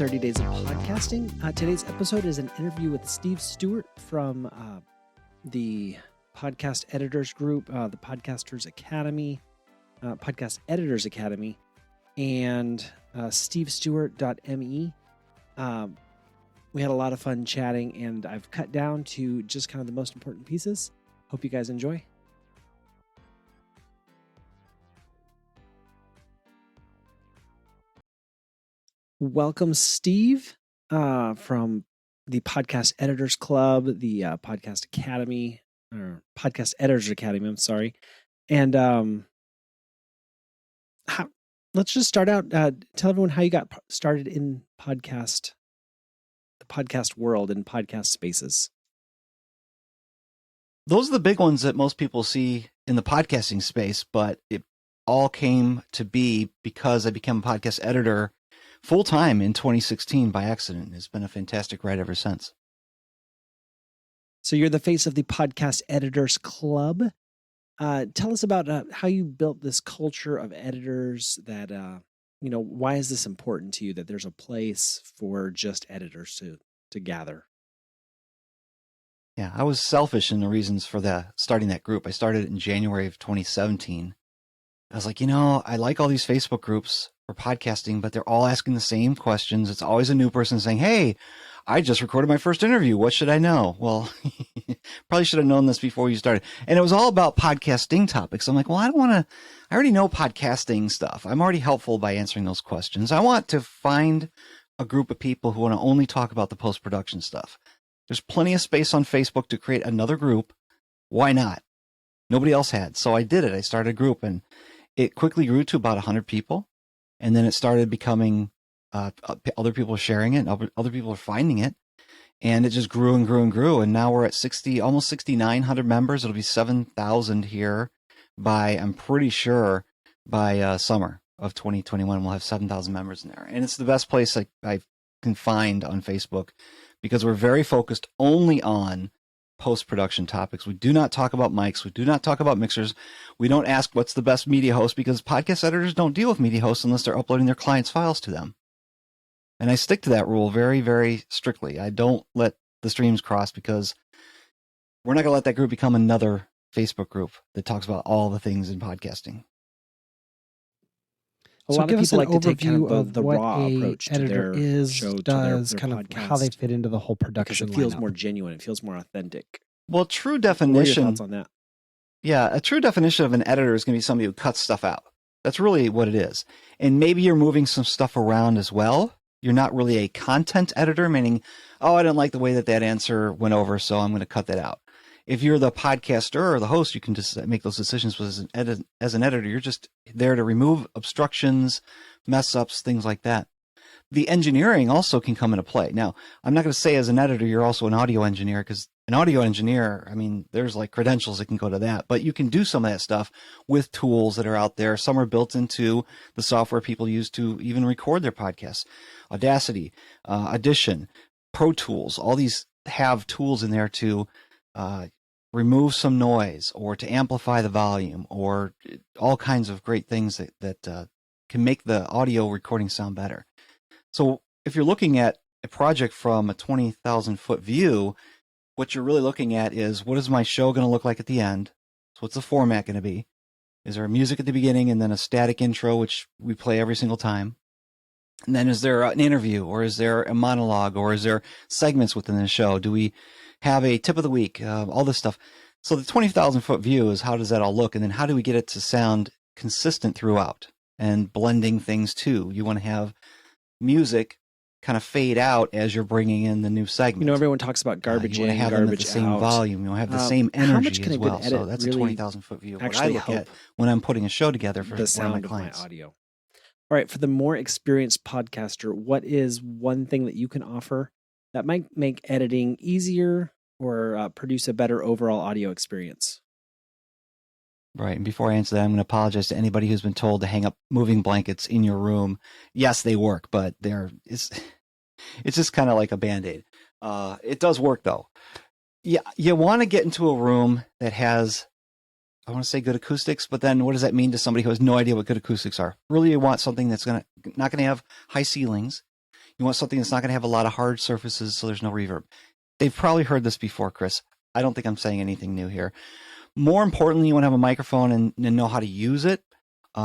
30 Days of Podcasting. Today's episode is an interview with Steve Stewart from the Podcast Editors Group, the Podcast Editors Academy, and stevestewart.me. We had a lot of fun chatting, and I've cut down to just kind of the most important pieces. Hope you guys enjoy. Welcome, Steve, from the Podcast Editors Club, the Podcast Academy, or Podcast Editors Academy, I'm sorry. And let's just start out. Tell everyone how you got started in the podcast world and podcast spaces. Those are the big ones that most people see in the podcasting space, but it all came to be because I became a podcast editor full-time in 2016 by accident. It's been a fantastic ride ever since. So you're the face of the Podcast Editors Club. Tell us about how you built this culture of editors that, why is this important to you that there's a place for just editors to gather? Yeah, I was selfish in the reasons for starting that group. I started it in January of 2017. I was like, I like all these Facebook groups for podcasting, but they're all asking the same questions. It's always a new person saying, hey, I just recorded my first interview. What should I know? Well, probably should have known this before you started. And it was all about podcasting topics. I'm like, well, I already know podcasting stuff. I'm already helpful by answering those questions. I want to find a group of people who want to only talk about the post-production stuff. There's plenty of space on Facebook to create another group. Why not? Nobody else had. So I did it. I started a group, and it quickly grew to about 100 people. And then it started becoming other people sharing it, and other people are finding it. And it just grew and grew and grew. And now we're at almost 6,900 members. It'll be 7,000 here I'm pretty sure, by summer of 2021, we'll have 7,000 members in there. And it's the best place I can find on Facebook because we're very focused only on post-production topics. We do not talk about mics. We do not talk about mixers. We don't ask what's the best media host because podcast editors don't deal with media hosts unless they're uploading their clients' files to them. And I stick to that rule very, very strictly. I don't let the streams cross because we're not going to let that group become another Facebook group that talks about all the things in podcasting. A lot of people like to take kind of the what raw approach to their show, does to their kind podcast, of how they fit into the whole production. Because it feels lineup. more genuine. It feels more authentic. Well, true What are your definition. thoughts on that? Yeah, a true definition of an editor is going to be somebody who cuts stuff out. That's really what it is. And maybe you're moving some stuff around as well. You're not really a content editor, meaning, oh, I didn't like the way that answer went over, so I'm going to cut that out. If you're the podcaster or the host, you can just make those decisions. But as an editor, you're just there to remove obstructions, mess ups, things like that. The engineering also can come into play. Now, I'm not going to say as an editor, you're also an audio engineer, because an audio engineer, there's like credentials that can go to that, but you can do some of that stuff with tools that are out there. Some are built into the software people use to even record their podcasts. Audacity, Audition, Pro Tools, all these have tools in there to remove some noise or to amplify the volume or all kinds of great things that can make the audio recording sound better. So if you're looking at a project from a 20,000 foot view, what you're really looking at is, what is my show going to look like at the end? So what's the format going to be? Is there music at the beginning and then a static intro, which we play every single time? And then is there an interview, or is there a monologue, or is there segments within the show? Do we have a tip of the week? All this stuff. So the 20,000 foot view is, how does that all look? And then how do we get it to sound consistent throughout and blending things too? You want to have music kind of fade out as you're bringing in the new segment. Everyone talks about garbage you in, want to have garbage them at the same out. volume. You want to have the same How much energy can as a good well. edit So that's really a 20,000 foot view of what I actually look help at when I'm putting a show together for the one sound of my of my clients. audio? All right, for the more experienced podcaster, what is one thing that you can offer that might make editing easier or produce a better overall audio experience? Right. And before I answer that, I'm going to apologize to anybody who's been told to hang up moving blankets in your room. Yes, they work, but it's just kind of like a Band-Aid. It does work though. Yeah, you want to get into a room that has, I want to say good acoustics, but then what does that mean to somebody who has no idea what good acoustics are? Really, you want something that's not going to have high ceilings. You want something that's not going to have a lot of hard surfaces, so there's no reverb. They've probably heard this before, Chris. I don't think I'm saying anything new here. More importantly, you want to have a microphone and know how to use it.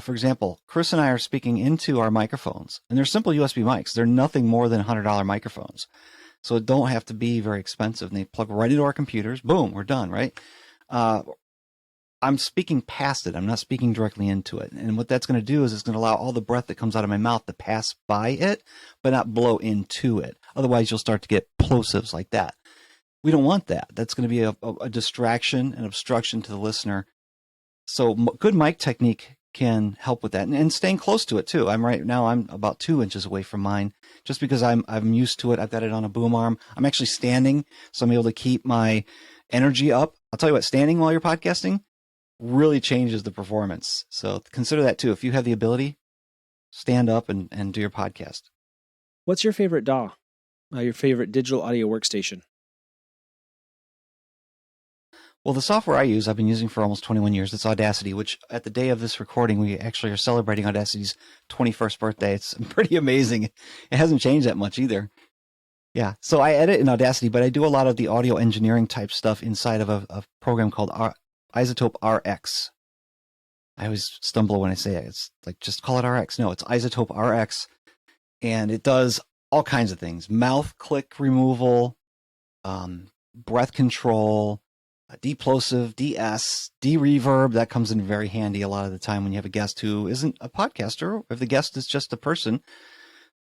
For example, Chris and I are speaking into our microphones, and they're simple USB mics. They're nothing more than $100 microphones. So it don't have to be very expensive. And they plug right into our computers. Boom, we're done, right? I'm speaking past it. I'm not speaking directly into it. And what that's going to do is it's going to allow all the breath that comes out of my mouth to pass by it, but not blow into it. Otherwise, you'll start to get plosives like that. We don't want that. That's going to be a distraction and obstruction to the listener. So good mic technique can help with that, and staying close to it too. I'm about 2 inches away from mine, just because I'm used to it. I've got it on a boom arm. I'm actually standing, so I'm able to keep my energy up. I'll tell you what, standing while you're podcasting really changes the performance. So consider that too. If you have the ability, stand up and do your podcast. What's your favorite DAW? Your favorite digital audio workstation? Well, the software I use, I've been using for almost 21 years. It's Audacity, which at the day of this recording, we actually are celebrating Audacity's 21st birthday. It's pretty amazing. It hasn't changed that much either. Yeah. So I edit in Audacity, but I do a lot of the audio engineering type stuff inside of a program called Isotope RX. I always stumble when I say it. It's like, just call it RX. No, it's Isotope RX. And it does all kinds of things. Mouth click removal, breath control, deplosive, DS, de-reverb. That comes in very handy a lot of the time when you have a guest who isn't a podcaster. If the guest is just a person,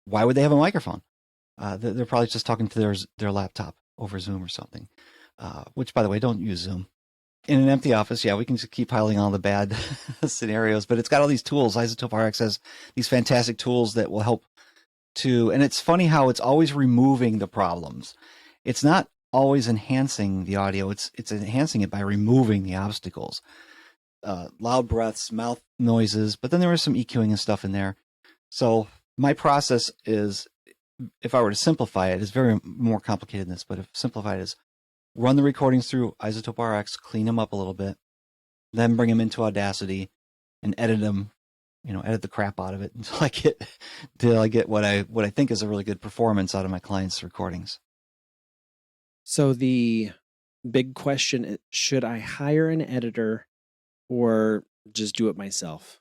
why would they have a microphone? They're probably just talking to their laptop over Zoom or something. Which, by the way, don't use Zoom. In an empty office, yeah, we can just keep piling on the bad scenarios, but it's got all these tools. Isotope RX has these fantastic tools that will help to, and it's funny how it's always removing the problems. It's not always enhancing the audio. It's enhancing it by removing the obstacles. Loud breaths, mouth noises, but then there was some EQing and stuff in there. So my process is, if I were to simplify it, is very more complicated than this, but if simplified is run the recordings through Isotope RX, clean them up a little bit, then bring them into Audacity and edit them, edit the crap out of it until I get what I think is a really good performance out of my clients' recordings. So the big question, should I hire an editor or just do it myself?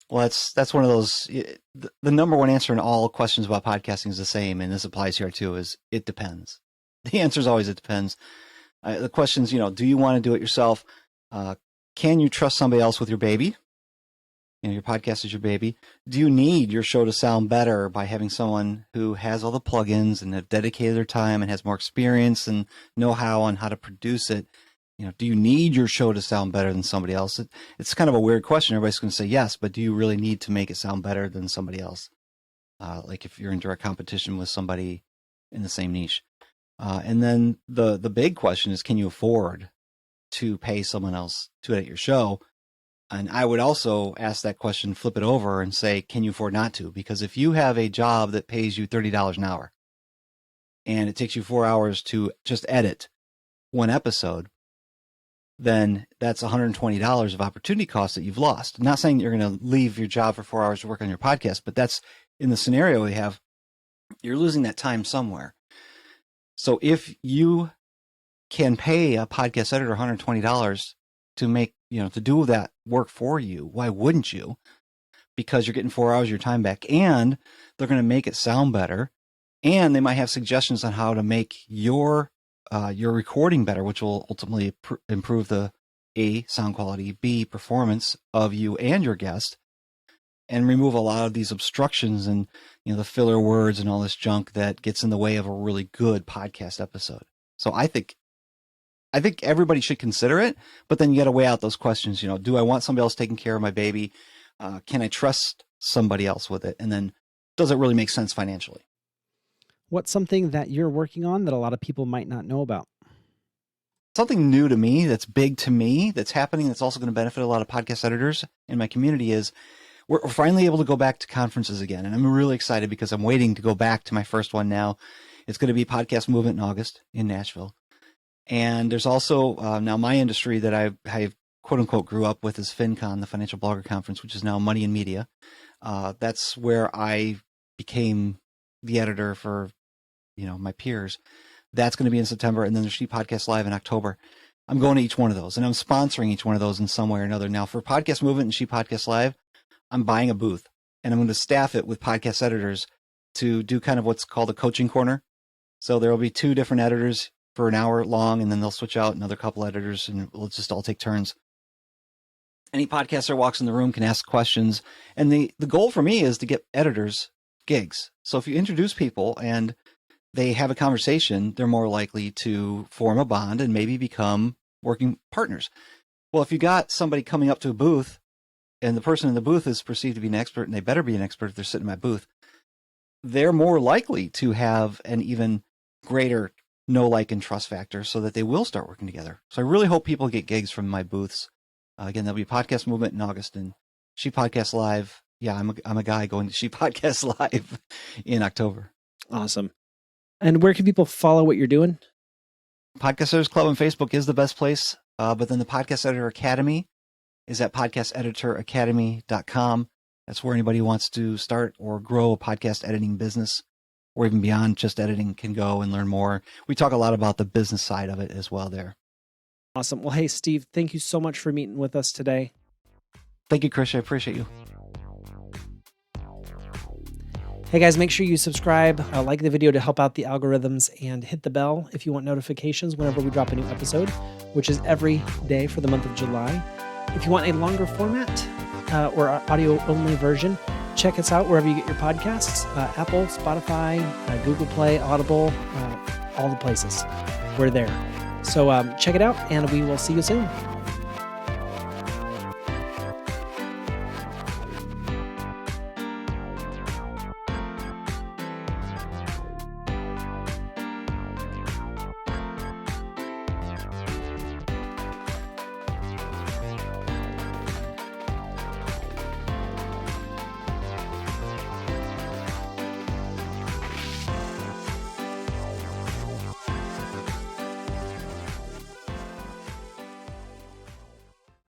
Well, that's one of those, the number one answer in all questions about podcasting is the same, and this applies here too, is it depends. The answer is always it depends. The questions, do you want to do it yourself? Can you trust somebody else with your baby? Your podcast is your baby. Do you need your show to sound better by having someone who has all the plugins and have dedicated their time and has more experience and know-how on how to produce it? Do you need your show to sound better than somebody else? It's kind of a weird question. Everybody's going to say yes, but do you really need to make it sound better than somebody else? Like if you're in direct competition with somebody in the same niche. And then the big question is, can you afford to pay someone else to edit your show? And I would also ask that question, flip it over and say, can you afford not to? Because if you have a job that pays you $30 an hour and it takes you 4 hours to just edit one episode, then that's $120 of opportunity cost that you've lost. I'm not saying that you're going to leave your job for 4 hours to work on your podcast, but that's in the scenario we have, you're losing that time somewhere. So if you can pay a podcast editor $120 to make, to do that work for you, why wouldn't you? Because you're getting 4 hours of your time back, and they're going to make it sound better, and they might have suggestions on how to make your recording better, which will ultimately improve the A, sound quality, B, performance of you and your guest, and remove a lot of these obstructions and the filler words and all this junk that gets in the way of a really good podcast episode. So I think everybody should consider it, but then you got to weigh out those questions. Do I want somebody else taking care of my baby? Can I trust somebody else with it? And then does it really make sense financially? What's something that you're working on that a lot of people might not know about? Something new to me, that's big to me, that's happening, that's also going to benefit a lot of podcast editors in my community is we're finally able to go back to conferences again. And I'm really excited because I'm waiting to go back to my first one now. It's going to be Podcast Movement in August in Nashville. And there's also now my industry that I quote unquote grew up with is FinCon, the Financial Blogger Conference, which is now Money in Media. That's where I became the editor for, my peers. That's going to be in September. And then the She Podcast Live in October. I'm going to each one of those, and I'm sponsoring each one of those in some way or another. Now for Podcast Movement and She Podcast Live, I'm buying a booth, and I'm going to staff it with podcast editors to do kind of what's called a coaching corner. So there will be 2 different editors for an hour long, and then they'll switch out another couple editors, and we'll just all take turns. Any podcaster walks in the room can ask questions, and the goal for me is to get editors gigs. So if you introduce people and they have a conversation, they're more likely to form a bond and maybe become working partners. Well, if you got somebody coming up to a booth and the person in the booth is perceived to be an expert, and they better be an expert if they're sitting in my booth, they're more likely to have an even greater know, like, and trust factor so that they will start working together. So I really hope people get gigs from my booths. Again, there'll be Podcast Movement in August and She Podcast Live. Yeah, I'm a guy going to She Podcast Live in October. Awesome. And where can people follow what you're doing? Podcast Editors Club on Facebook is the best place. But then the Podcast Editor Academy is at podcasteditoracademy.com. That's where anybody who wants to start or grow a podcast editing business, or even beyond just editing, can go and learn more. We talk a lot about the business side of it as well there. Awesome. Well, hey, Steve, thank you so much for meeting with us today. Thank you, Chris. I appreciate you. Hey guys, make sure you subscribe, like the video to help out the algorithms, and hit the bell if you want notifications whenever we drop a new episode, which is every day for the month of July. If you want a longer format or audio-only version, check us out wherever you get your podcasts, Apple, Spotify, Google Play, Audible, all the places. We're there. So check it out, and we will see you soon.